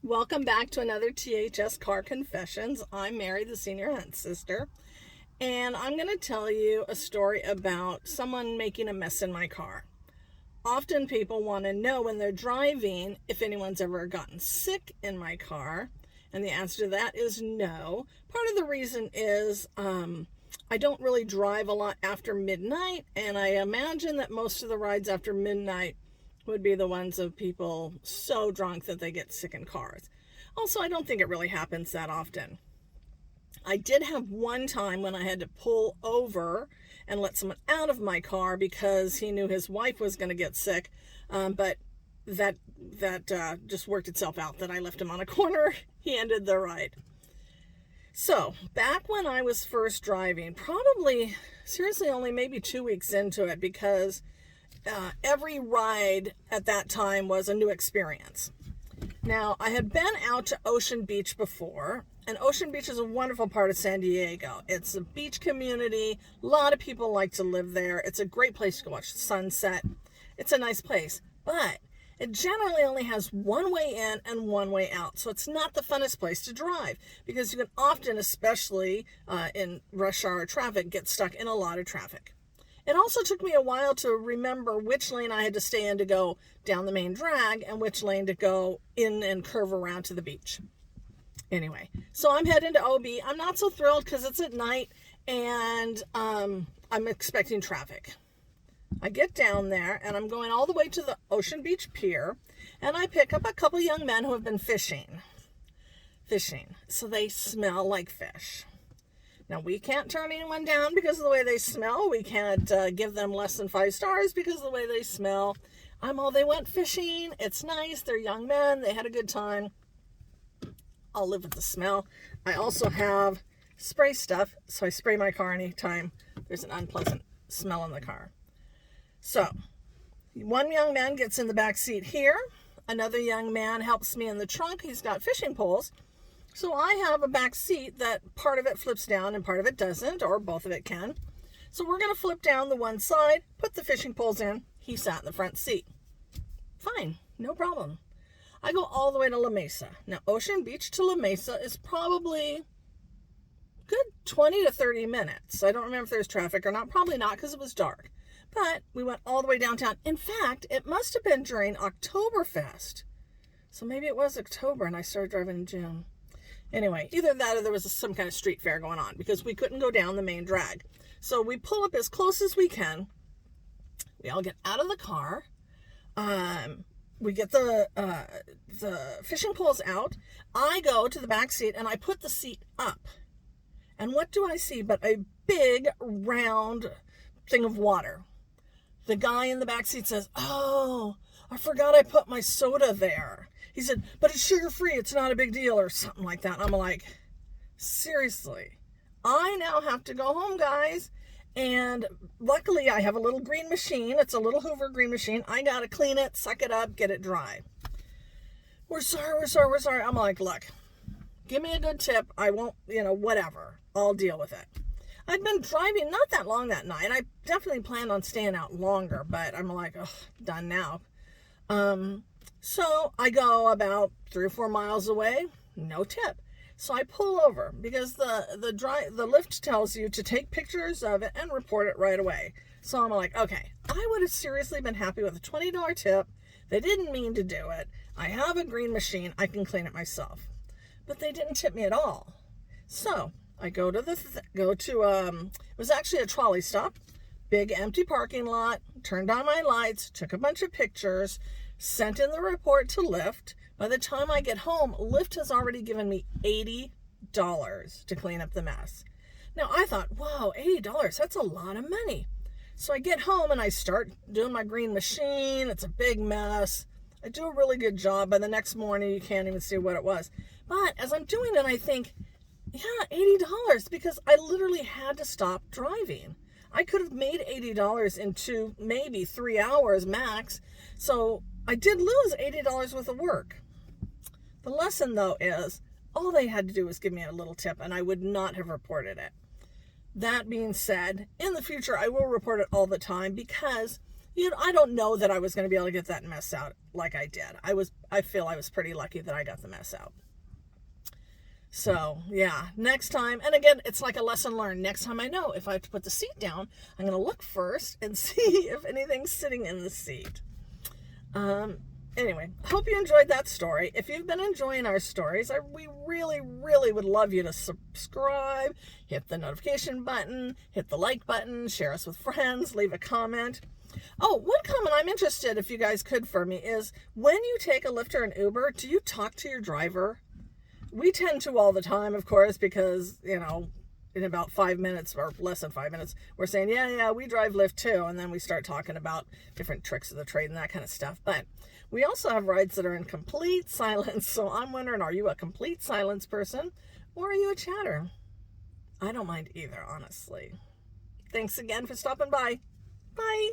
Welcome back to another THS Car Confessions. I'm Mary, the senior hunt sister, and I'm going to tell you a story about someone making a mess in my car. Often people want to know when they're driving if anyone's ever gotten sick in my car, and the answer to that is no. Part of the reason is I don't really drive a lot after midnight, and I imagine that most of the rides after midnight would be the ones of people so drunk that they get sick in cars. Also, I don't think it really happens that often. I did have one time when I had to pull over and let someone out of my car because he knew his wife was going to get sick, but that just worked itself out that I left him on a corner. He ended the ride. So, back when I was first driving, probably, seriously, only maybe 2 weeks into it, because every ride at that time was a new experience. Now, I had been out to Ocean Beach before, and Ocean Beach is a wonderful part of San Diego. It's a beach community. A lot of people like to live there. It's a great place to watch the sunset. It's a nice place, but it generally only has one way in and one way out, so it's not the funnest place to drive because you can often, especially in rush hour traffic, get stuck in a lot of traffic. It also took me a while to remember which lane I had to stay in to go down the main drag and which lane to go in and curve around to the beach. Anyway, so I'm heading to OB. I'm not so thrilled because it's at night and I'm expecting traffic. I get down there and I'm going all the way to the Ocean Beach Pier, and I pick up a couple young men who have been fishing. So they smell like fish. Now, we can't turn anyone down because of the way they smell. We can't give them less than 5 stars because of the way they smell. They went fishing. It's nice. They're young men. They had a good time. I'll live with the smell. I also have spray stuff, so I spray my car anytime there's an unpleasant smell in the car. So, one young man gets in the back seat here. Another young man helps me in the trunk. He's got fishing poles. So I have a back seat that part of it flips down and part of it doesn't, or both of it can. So we're going to flip down the one side, put the fishing poles in. He sat in the front seat. Fine, no problem. I go all the way to La Mesa. Now, Ocean Beach to La Mesa is probably good 20 to 30 minutes. I don't remember if there's traffic or not. Probably not because it was dark. But we went all the way downtown. In fact, it must have been during Oktoberfest. So maybe it was October and I started driving in June. Anyway, either that or there was some kind of street fair going on because we couldn't go down the main drag. So we pull up as close as we can. We all get out of the car. We get the fishing poles out. I go to the back seat and I put the seat up. And what do I see but a big round thing of water? The guy in the back seat says, "Oh, I forgot I put my soda there." He said, "But it's sugar-free. It's not a big deal," or something like that. And I'm like, seriously, I now have to go home, guys. And luckily, I have a little green machine. It's a little Hoover green machine. I got to clean it, suck it up, get it dry. We're sorry. I'm like, look, give me a good tip. I won't, whatever. I'll deal with it. I'd been driving not that long that night. I definitely planned on staying out longer, but I'm like, oh, done now. So I go about 3 or 4 miles away, no tip. So I pull over because the lift tells you to take pictures of it and report it right away. So I'm like, okay, I would have seriously been happy with a $20 tip. They didn't mean to do it. I have a green machine. I can clean it myself. But they didn't tip me at all. So I go to it was actually a trolley stop, big empty parking lot, turned on my lights, took a bunch of pictures, sent in the report to Lyft. By the time I get home, Lyft has already given me $80 to clean up the mess. Now, I thought, wow, $80, that's a lot of money. So I get home and I start doing my green machine. It's a big mess. I do a really good job. By the next morning, you can't even see what it was. But as I'm doing it, I think, yeah, $80, because I literally had to stop driving. I could have made $80 in 2, maybe 3 hours max. So I did lose $80 worth of work. The lesson, though, is all they had to do was give me a little tip, and I would not have reported it. That being said, in the future, I will report it all the time because I don't know that I was going to be able to get that mess out like I did. I feel I was pretty lucky that I got the mess out. So, yeah, next time, and again, it's like a lesson learned. Next time I know if I have to put the seat down, I'm going to look first and see if anything's sitting in the seat. Anyway, hope you enjoyed that story. If you've been enjoying our stories, we really, really would love you to subscribe, hit the notification button, hit the like button, share us with friends, leave a comment. Oh, one comment I'm interested if you guys could for me is, when you take a Lyft or an Uber, do you talk to your driver? We tend to all the time, of course, because, in about 5 minutes or less than 5 minutes, we're saying, yeah, we drive Lyft too. And then we start talking about different tricks of the trade and that kind of stuff. But we also have rides that are in complete silence. So I'm wondering, are you a complete silence person or are you a chatter? I don't mind either, honestly. Thanks again for stopping by. Bye.